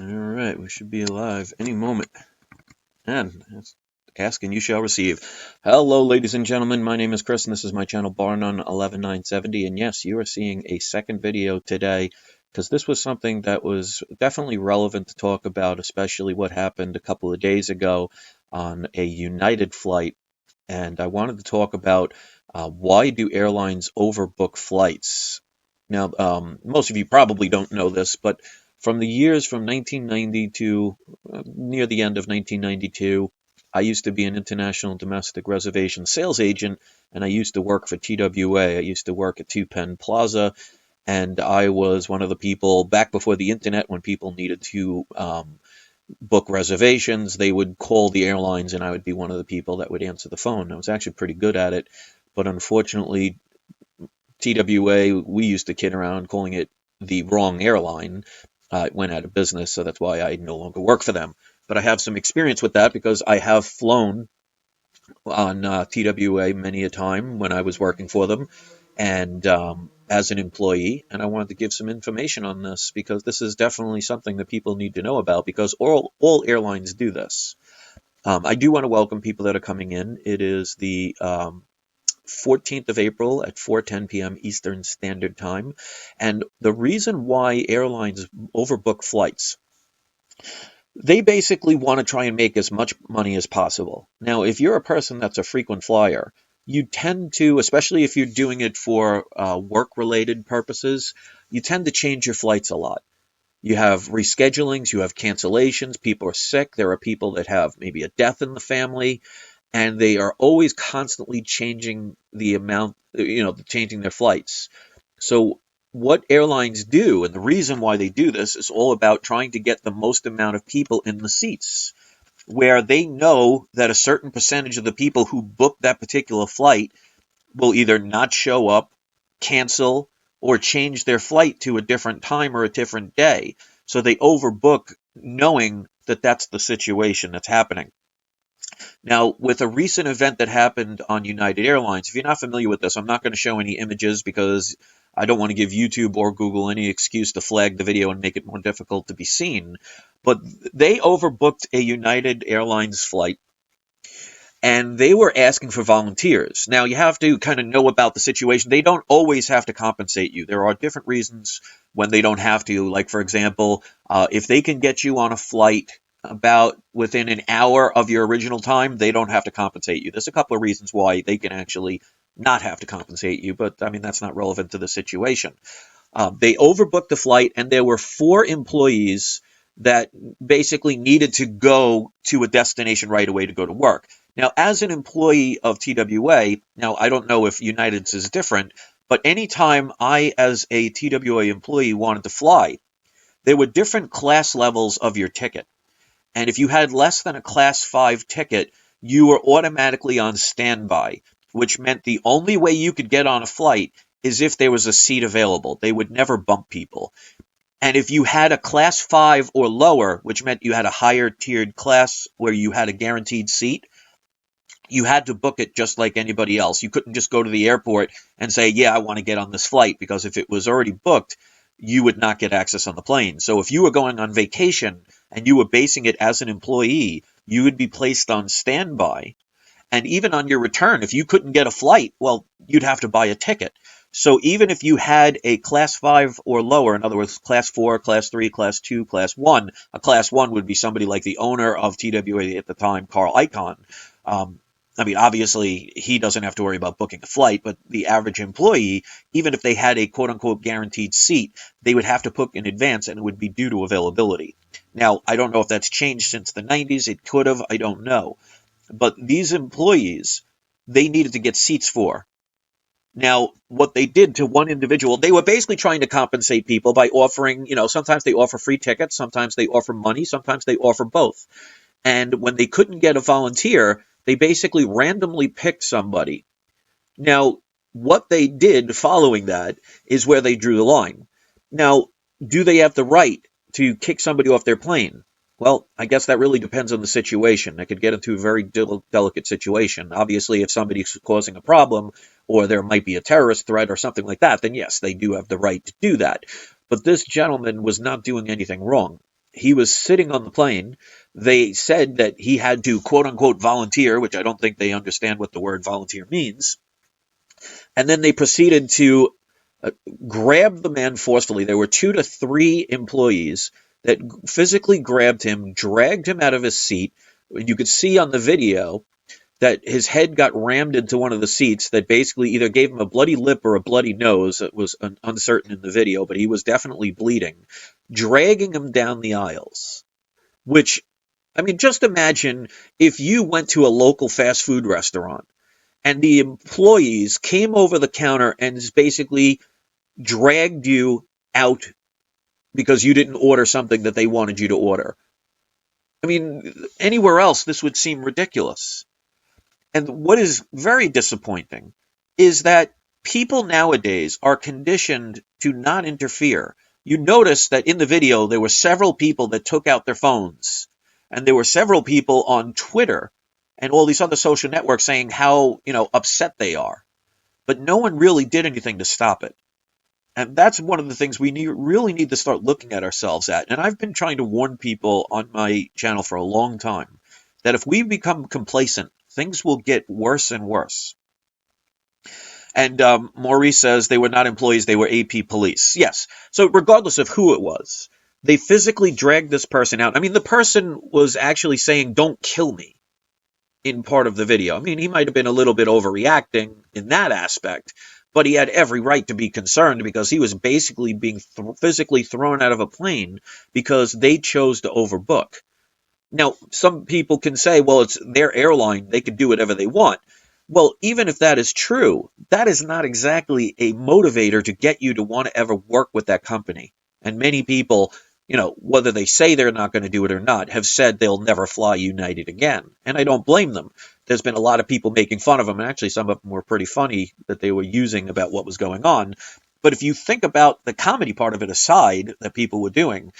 All right, we should be live any moment. And ask and you shall receive. Hello, ladies and gentlemen. My name is Chris, and this is my channel Barnum 11970. And yes, you are seeing a second video today because this was something that was definitely relevant to talk about, especially what happened a couple of days ago on a United flight. And I wanted to talk about why do airlines overbook flights? Now, most of you probably don't know this, but from the years from 1990 to near the end of 1992, I used to be an international domestic reservation sales agent, and I used to work for TWA. I used to work at Two Penn Plaza, and I was one of the people back before the internet when people needed to book reservations. They would call the airlines, and I would be one of the people that would answer the phone. I was actually pretty good at it, but unfortunately, TWA, we used to kid around calling it the wrong airline. It went out of business, so that's why I no longer work for them. But I have some experience with that because I have flown on TWA many a time when I was working for them and as an employee. And I wanted to give some information on this because this is definitely something that people need to know about because all airlines do this. I do want to welcome people that are coming in. It is the 14th of April at 4:10 p.m. Eastern Standard Time. And the reason why airlines overbook flights, they basically want to try and make as much money as possible. Now, if you're a person that's a frequent flyer, you tend to, especially if you're doing it for work-related purposes, you tend to change your flights a lot. You have reschedulings, you have cancellations, people are sick, there are people that have maybe a death in the family, and they are always constantly changing the amount, changing their flights. So what airlines do, and the reason why they do this, is all about trying to get the most amount of people in the seats, where they know that a certain percentage of the people who book that particular flight will either not show up, cancel, or change their flight to a different time or a different day. So they overbook knowing that that's the situation that's happening. Now, with a recent event that happened on United Airlines, if you're not familiar with this, I'm not going to show any images because I don't want to give YouTube or Google any excuse to flag the video and make it more difficult to be seen. But they overbooked a United Airlines flight and they were asking for volunteers. Now, you have to kind of know about the situation. They don't always have to compensate you. There are different reasons when they don't have to. Like, for example, if they can get you on a flight about within an hour of your original time, they don't have to compensate you. There's a couple of reasons why they can actually not have to compensate you, but I mean, that's not relevant to the situation. They overbooked the flight, and there were 4 employees that basically needed to go to a destination right away to go to work. Now, as an employee of TWA, now I don't know if United's is different, but anytime I, as a TWA employee, wanted to fly, there were different class levels of your ticket. And if you had less than a class 5 ticket, you were automatically on standby, which meant the only way you could get on a flight is if there was a seat available. They would never bump people. And if you had a class 5 or lower, which meant you had a higher tiered class where you had a guaranteed seat, you had to book it just like anybody else. You couldn't just go to the airport and say, yeah, I want to get on this flight, because if it was already booked, you would not get access on the plane. So if you were going on vacation and you were basing it as an employee, you would be placed on standby. And even on your return, if you couldn't get a flight, well, you'd have to buy a ticket. So even if you had a class 5 or lower, in other words, class 4, class 3, class 2, class 1, a class 1 would be somebody like the owner of TWA at the time, Carl Icahn. I mean, obviously, he doesn't have to worry about booking a flight, but the average employee, even if they had a quote-unquote guaranteed seat, they would have to book in advance, and it would be due to availability. Now, I don't know if that's changed since the 90s. It could have. I don't know. But these employees, they needed to get seats for. Now, what they did to one individual, they were basically trying to compensate people by offering, sometimes they offer free tickets, sometimes they offer money, sometimes they offer both. And when they couldn't get a volunteer, they basically randomly picked somebody. Now, what they did following that is where they drew the line. Now, do they have the right to kick somebody off their plane? Well, I guess that really depends on the situation. It could get into a very delicate situation. Obviously, if somebody's causing a problem, or there might be a terrorist threat or something like that, then yes, they do have the right to do that. But this gentleman was not doing anything wrong. he was sitting on the plane. They said that he had to quote unquote volunteer, which I don't think they understand what the word volunteer means. And then they proceeded to uh, grab the man forcefully. There were 2 to 3 employees that physically grabbed him, dragged him out of his seat. You could see on the video that his head got rammed into one of the seats that basically either gave him a bloody lip or a bloody nose. It was uncertain in the video, but he was definitely bleeding, dragging him down the aisles. Which, I mean, just imagine if you went to a local fast food restaurant and the employees came over the counter and basically dragged you out because you didn't order something that they wanted you to order. I mean, anywhere else, this would seem ridiculous. And what is very disappointing is that people nowadays are conditioned to not interfere. You notice that in the video, there were several people that took out their phones, and there were several people on Twitter and all these other social networks saying how, upset they are. But no one really did anything to stop it. And that's one of the things we really need to start looking at ourselves at. And I've been trying to warn people on my channel for a long time that if we become complacent, things will get worse and worse. And Maurice says they were not employees, they were AP police. Yes. So regardless of who it was, they physically dragged this person out. I mean, the person was actually saying, "Don't kill me," in part of the video. I mean, he might have been a little bit overreacting in that aspect, but he had every right to be concerned because he was basically being physically thrown out of a plane because they chose to overbook. Now, some people can say, well, it's their airline, they can do whatever they want. Well, even if that is true, that is not exactly a motivator to get you to want to ever work with that company. And many people, whether they say they're not going to do it or not, have said they'll never fly United again. And I don't blame them. There's been a lot of people making fun of them, and actually some of them were pretty funny that they were using about what was going on. But if you think about the comedy part of it aside that people were doing,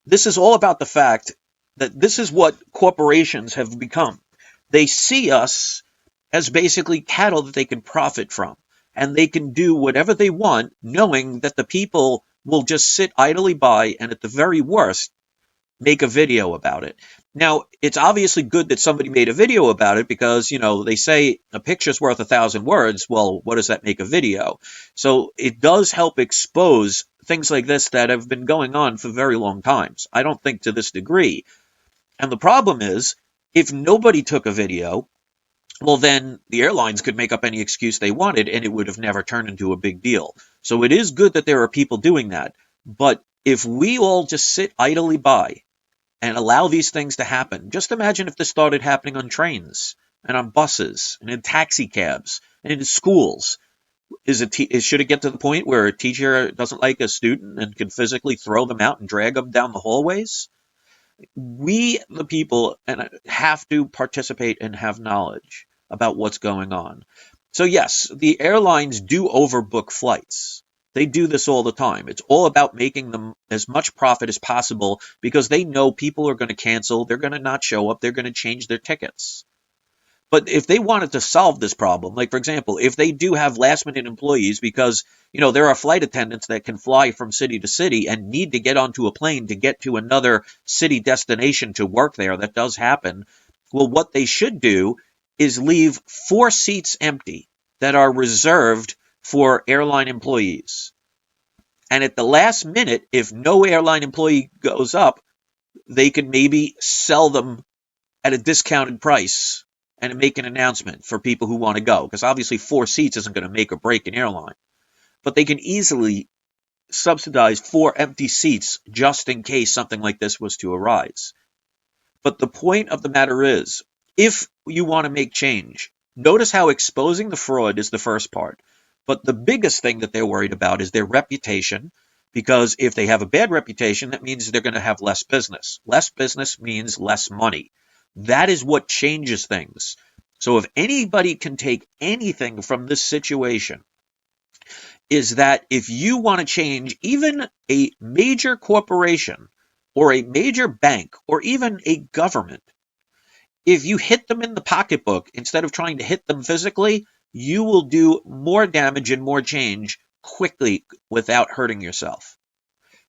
this is all about the fact that this is what corporations have become. They see us as basically cattle that they can profit from, and they can do whatever they want, knowing that the people will just sit idly by and at the very worst make a video about it. Now, it's obviously good that somebody made a video about it because, they say a picture's worth 1,000 words. Well, what does that make a video? So it does help expose things like this that have been going on for very long times. I don't think to this degree. And the problem is, if nobody took a video, well, then the airlines could make up any excuse they wanted and it would have never turned into a big deal. So it is good that there are people doing that. But if we all just sit idly by and allow these things to happen, just imagine if this started happening on trains and on buses and in taxi cabs and in schools. Should it get to the point where a teacher doesn't like a student and can physically throw them out and drag them down the hallways? We, the people, have to participate and have knowledge about what's going on. So yes, the airlines do overbook flights. They do this all the time. It's all about making them as much profit as possible because they know people are going to cancel, they're going to not show up, they're going to change their tickets. But if they wanted to solve this problem, like for example, if they do have last minute employees because, there are flight attendants that can fly from city to city and need to get onto a plane to get to another city destination to work there, that does happen. Well, what they should do is leave 4 seats empty that are reserved for airline employees. And at the last minute, if no airline employee goes up, they can maybe sell them at a discounted price and make an announcement for people who want to go. Because obviously 4 seats isn't going to make or break an airline. But they can easily subsidize 4 empty seats just in case something like this was to arise. But the point of the matter is, if you want to make change, notice how exposing the fraud is the first part. But the biggest thing that they're worried about is their reputation. Because if they have a bad reputation, that means they're going to have less business. Less business means less money. That is what changes things. So if anybody can take anything from this situation, is that if you want to change even a major corporation or a major bank or even a government, if you hit them in the pocketbook instead of trying to hit them physically, you will do more damage and more change quickly without hurting yourself.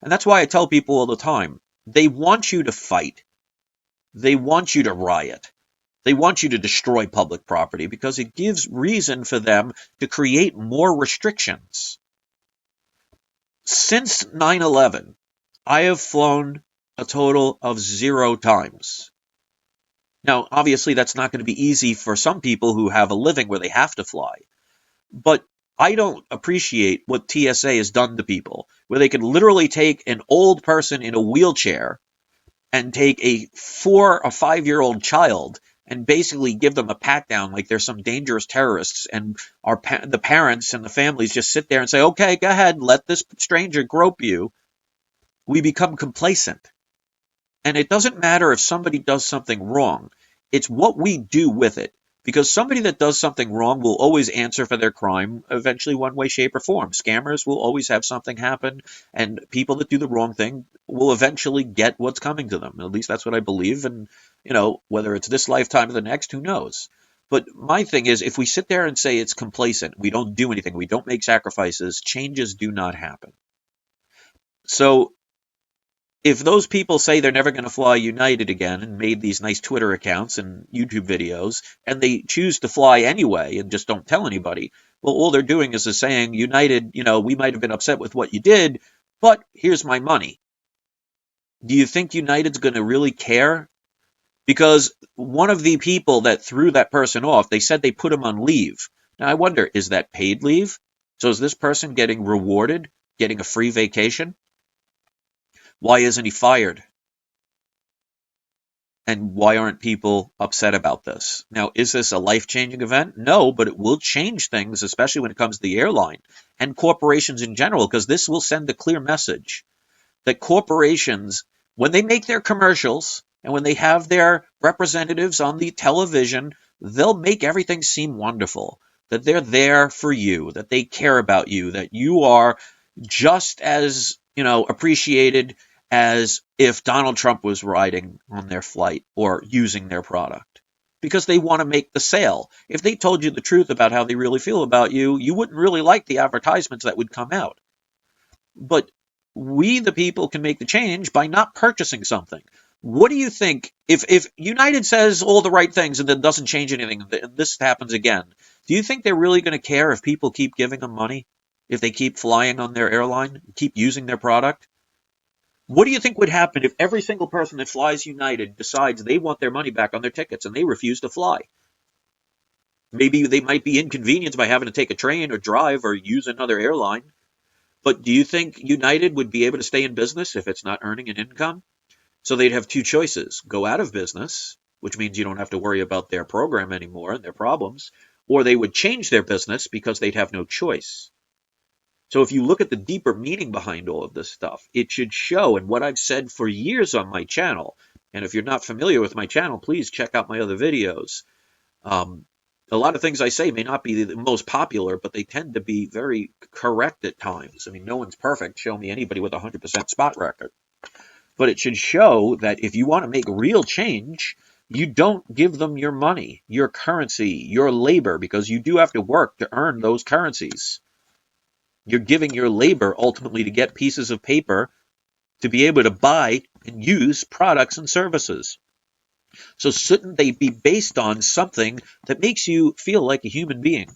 And that's why I tell people all the time, They want you to fight. They want you to riot. They want you to destroy public property because it gives reason for them to create more restrictions. Since 9/11, I have flown a total of 0 times. Now, obviously, that's not going to be easy for some people who have a living where they have to fly. But I don't appreciate what TSA has done to people, where they can literally take an old person in a wheelchair and take a 4 or 5-year-old child and basically give them a pat down like they're some dangerous terrorists, and the parents and the families just sit there and say, okay, go ahead, let this stranger grope you. We become complacent. And it doesn't matter if somebody does something wrong. It's what we do with it. Because somebody that does something wrong will always answer for their crime, eventually one way, shape, or form. Scammers will always have something happen, and people that do the wrong thing will eventually get what's coming to them. At least that's what I believe. And, whether it's this lifetime or the next, who knows? But my thing is, if we sit there and say it's complacent, we don't do anything, we don't make sacrifices, changes do not happen. So if those people say they're never going to fly United again and made these nice Twitter accounts and YouTube videos, and they choose to fly anyway and just don't tell anybody, well, all they're doing is saying, United, we might have been upset with what you did, but here's my money. Do you think United's going to really care? Because one of the people that threw that person off, they said they put him on leave. Now, I wonder, is that paid leave? So is this person getting rewarded, getting a free vacation? Why isn't he fired? And why aren't people upset about this? Now, is this a life-changing event? No, but it will change things, especially when it comes to the airline and corporations in general, because this will send a clear message that corporations, when they make their commercials and when they have their representatives on the television, they'll make everything seem wonderful, that they're there for you, that they care about you, that you are just as, appreciated as if Donald Trump was riding on their flight or using their product, because they want to make the sale. If they told you the truth about how they really feel about you, you wouldn't really like the advertisements that would come out. But we, the people, can make the change by not purchasing something. What do you think if United says all the right things and then doesn't change anything, and this happens again? Do you think they're really going to care if people keep giving them money? If they keep flying on their airline, keep using their product? What do you think would happen if every single person that flies United decides they want their money back on their tickets and they refuse to fly? Maybe they might be inconvenienced by having to take a train or drive or use another airline. But do you think United would be able to stay in business if it's not earning an income? So they'd have two choices: go out of business, which means you don't have to worry about their program anymore and their problems, or they would change their business because they'd have no choice. So if you look at the deeper meaning behind all of this stuff, it should show, and what I've said for years on my channel, and if you're not familiar with my channel, please check out my other videos. Um, a lot of things I say may not be the most popular, but they tend to be very correct at times. I mean, no one's perfect. Show me anybody with a 100% spot record. But it should show that if you want to make real change, you don't give them your money, your currency, your labor, because you do have to work to earn those currencies. You're giving your labor ultimately to get pieces of paper to be able to buy and use products and services. So shouldn't they be based on something that makes you feel like a human being?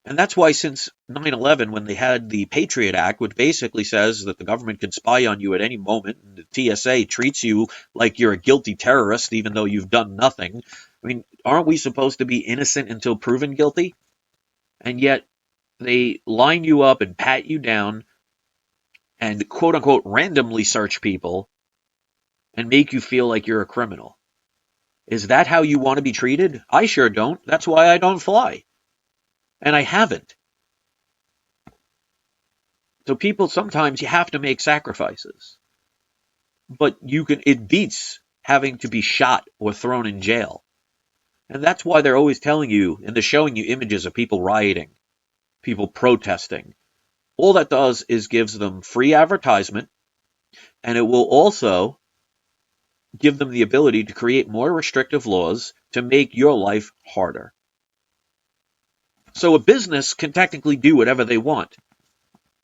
And that's why since 9/11, when they had the Patriot Act, which basically says that the government can spy on you at any moment, and the TSA treats you like you're a guilty terrorist even though you've done nothing. I mean, aren't we supposed to be innocent until proven guilty? And yet they line you up and pat you down and quote unquote randomly search people and make you feel like you're a criminal. Is that how you want to be treated? I sure don't. That's why I don't fly. And I haven't. So people, sometimes you have to make sacrifices. But it beats having to be shot or thrown in jail. And that's why they're always telling you, and they're showing you images of people rioting, people protesting. All that does is gives them free advertisement, and it will also give them the ability to create more restrictive laws to make your life harder. So a business can technically do whatever they want,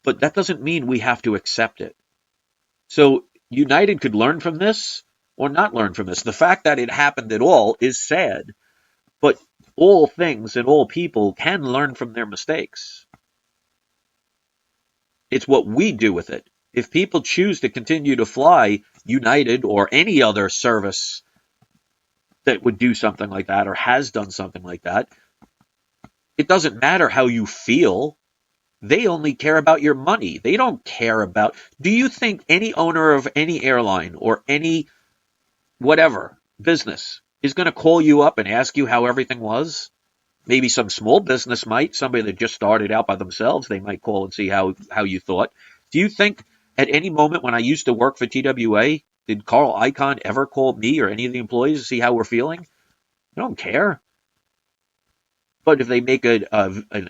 but that doesn't mean we have to accept it. So United could learn from this or not learn from this. The fact that it happened at all is sad, but all things and all people can learn from their mistakes. It's what we do with it. If people choose to continue to fly United or any other service that would do something like that or has done something like that, it doesn't matter how you feel. They only care about your money. They don't care about. Do you think any owner of any airline or any whatever business is going to call you up and ask you how everything was? Maybe some small business might, somebody that just started out by themselves, they might call and see how you thought. Do you think at any moment when I used to work for TWA, did Carl Icahn ever call me or any of the employees to see how we're feeling? I don't care. But if they make an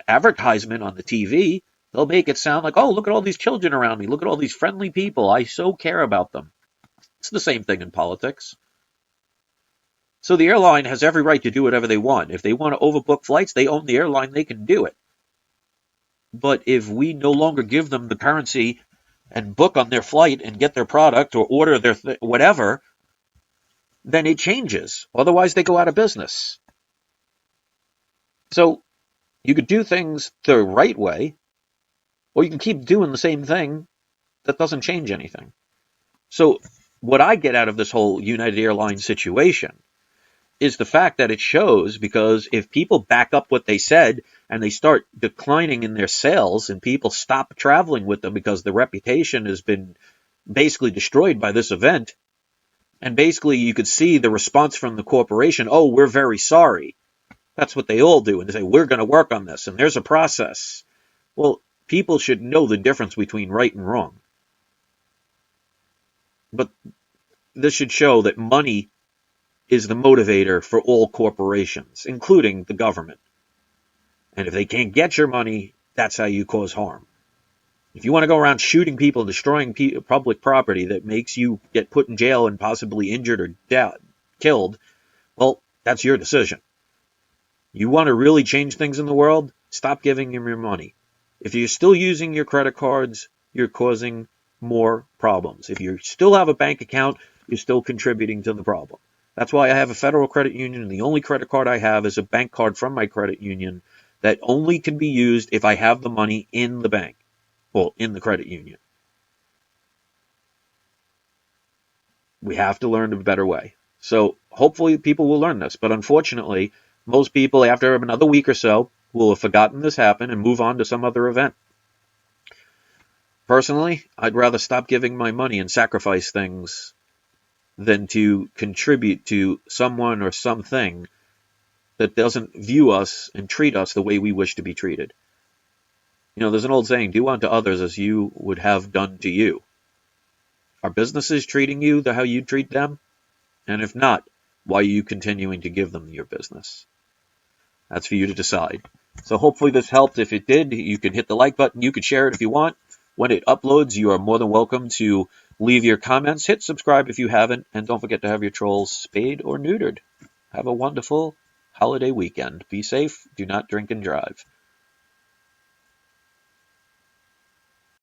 advertisement on the TV, they'll make it sound like, oh, look at all these children around me. Look at all these friendly people. I so care about them. It's the same thing in politics. So the airline has every right to do whatever they want. If they want to overbook flights, they own the airline, they can do it. But if we no longer give them the currency and book on their flight and get their product or order their whatever, then it changes. Otherwise, they go out of business. So you could do things the right way, or you can keep doing the same thing that doesn't change anything. So what I get out of this whole United Airlines situation is the fact that it shows, because if people back up what they said and they start declining in their sales and people stop traveling with them because the reputation has been basically destroyed by this event, and basically you could see the response from the corporation, oh, we're very sorry. That's what they all do, and they say, we're going to work on this, and there's a process. Well, people should know the difference between right and wrong. But this should show that money is the motivator for all corporations, including the government. And if they can't get your money, that's how you cause harm. If you want to go around shooting people, destroying public property that makes you get put in jail and possibly injured or killed, well, that's your decision. You want to really change things in the world? Stop giving them your money. If you're still using your credit cards, you're causing more problems. If you still have a bank account, you're still contributing to the problem. That's why I have a federal credit union, and the only credit card I have is a bank card from my credit union that only can be used if I have the money in the bank, well, in the credit union. We have to learn a better way. So hopefully people will learn this. But unfortunately, most people, after another week or so, will have forgotten this happened and move on to some other event. Personally, I'd rather stop giving my money and sacrifice things than to contribute to someone or something that doesn't view us and treat us the way we wish to be treated. You know, there's an old saying, do unto others as you would have done to you. Are businesses treating you how you treat them? And if not, why are you continuing to give them your business? That's for you to decide. So hopefully this helped. If it did, you can hit the like button. You can share it if you want. When it uploads, you are more than welcome to leave your comments. Hit subscribe if you haven't. And don't forget to have your trolls spayed or neutered. Have a wonderful holiday weekend. Be safe. Do not drink and drive.